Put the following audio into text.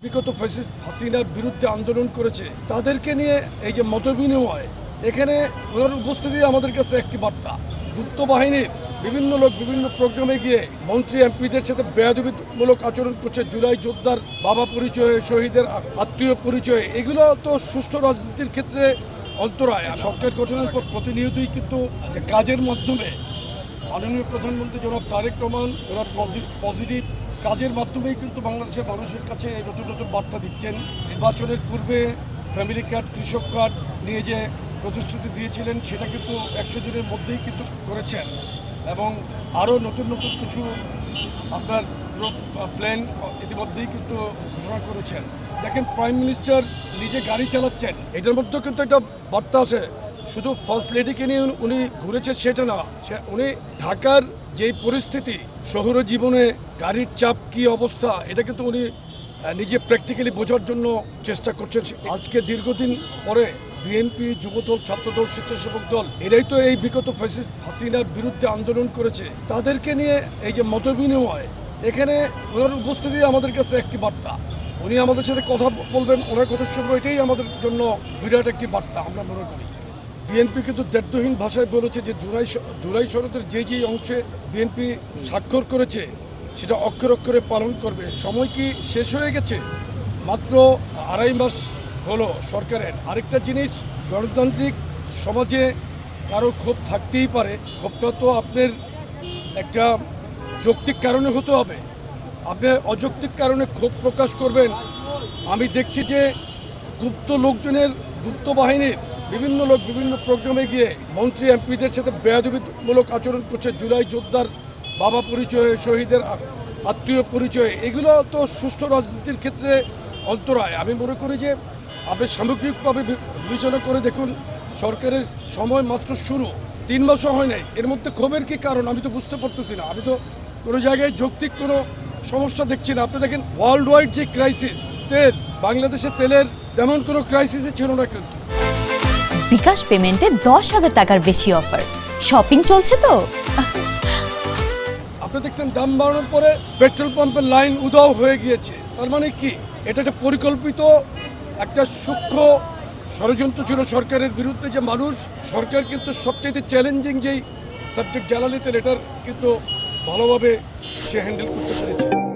বিগত ফ্যাসিস্ট হাসিনার বিরুদ্ধে আন্দোলন করেছে তাদেরকে নিয়ে এই যে মতবিনিময়, এখানে ওনার উপস্থিতি আমাদের কাছে একটি বার্তা। গুপ্ত বাহিনীর বিভিন্ন লোক বিভিন্ন প্রোগ্রামে গিয়ে মন্ত্রী এমপিদের সাথে বেয়াদবিমূলক আচরণ করছে, জুলাই যোদ্ধার বাবা পরিচয়ে, শহীদের আত্মীয় পরিচয়ে, এগুলো তো সুষ্ঠু রাজনীতির ক্ষেত্রে অন্তরায়। সরকার গঠনের পর প্রতিনিয়তই কিন্তু যে কাজের মাধ্যমে মাননীয় প্রধানমন্ত্রী জনাব তারেক রহমান ওনার পজিটিভ কাজের মাধ্যমেই কিন্তু বাংলাদেশের মানুষের কাছে নতুন নতুন বার্তা দিচ্ছেন। নির্বাচনের পূর্বে ফ্যামিলি কার্ড, কৃষক কার্ড নিয়ে যে প্রতিশ্রুতি দিয়েছিলেন সেটা কিন্তু 100 দিনের মধ্যেই কিন্তু করেছেন, এবং আরও নতুন নতুন কিছু আপনার প্ল্যান ইতিমধ্যেই কিন্তু ঘোষণা করেছেন। দেখেন, প্রাইম মিনিস্টার নিজে গাড়ি চালাচ্ছেন, এটার মধ্যেও কিন্তু একটা বার্তা আছে। শুধু ফার্স্ট লেডিকে নিয়ে উনি ঘুরেছে সেটা না, উনি ঢাকার যেই পরিস্থিতি, শহর জীবনে গাড়ির চাপ কি অবস্থা, এটা কিন্তু উনি নিজে প্র্যাকটিক্যালি বোঝার জন্য চেষ্টা করছেন। আজকে দীর্ঘদিন পরে বিএনপি, যুবদল, ছাত্রদল, স্বেচ্ছাসেবক দল, এরাই তো এই বিগত ফ্যাসিস্ট হাসিনার বিরুদ্ধে আন্দোলন করেছে তাদেরকে নিয়ে এই যে মতবিনিময়, এখানে ওনার উপস্থিতি আমাদের কাছে একটি বার্তা। উনি আমাদের সাথে কথা বলবেন, ওনার কথা শুনবো, এটাই আমাদের জন্য বিরাট একটি বার্তা আমরা মনে করি। বিএনপি কিন্তু দ্ব্যর্থহীন ভাষায় বলেছে যে জুলাই সনদের যেই অংশে বিএনপি স্বাক্ষর করেছে সেটা অক্ষরে অক্ষরে পালন করবে। সময় কি শেষ হয়ে গেছে? মাত্র 2.5 মাস হলো সরকারের। আরেকটা জিনিস, গণতান্ত্রিক সমাজে কারো ক্ষোভ থাকতেই পারে, ক্ষোভটা তো আপনার একটা যৌক্তিক কারণে হতে হবে। আপনি অযৌক্তিক কারণে ক্ষোভ প্রকাশ করবেন। আমি দেখছি যে গুপ্ত বাহিনীর বিভিন্ন লোক বিভিন্ন প্রোগ্রামে গিয়ে মন্ত্রী এমপিদের সাথে বেয়াদবিমূলক আচরণ করছে, জুলাই যোদ্ধার বাবা পরিচয়ে, শহীদের আত্মীয় পরিচয়ে, এগুলো তো সুষ্ঠু রাজনীতির ক্ষেত্রে অন্তরায়। আমি মনে করি যে আপনি সামগ্রিকভাবে বিবেচনা করে দেখুন, সরকারের সময় মাত্র শুরু, 3 মাসও হয় নাই, এর মধ্যে ক্ষোভের কী কারণ আমি তো বুঝতে পারতেছি না। আমি তো কোনো জায়গায় যৌক্তিক কোনো সমস্যা দেখছি না। আপনি দেখেন, ওয়ার্ল্ড ওয়াইড যে ক্রাইসিস, তেল, বাংলাদেশে তেলের তেমন কোনো ক্রাইসিসই ছিল না। কিন্তু বিকাশ পেমেন্টে 10,000 টাকার বেশি অফার, শপিং চলছে তো। আপনি দেখছেন দাম বাড়ানোর পরে পেট্রোল পাম্পের লাইন উধাও হয়ে গিয়েছে। তার মানে কি? এটা একটা পরিকল্পিত একটা সূক্ষ্ম ষড়যন্ত্র ছিল সরকারের বিরুদ্ধে, যে মানুষ, সরকার কিন্তু সবচেয়ে চ্যালেঞ্জিং যেই সাবজেক্ট জ্বালানি তেল, এটার কিন্তু ভালোভাবে সে হ্যান্ডেল করতে পেরেছে।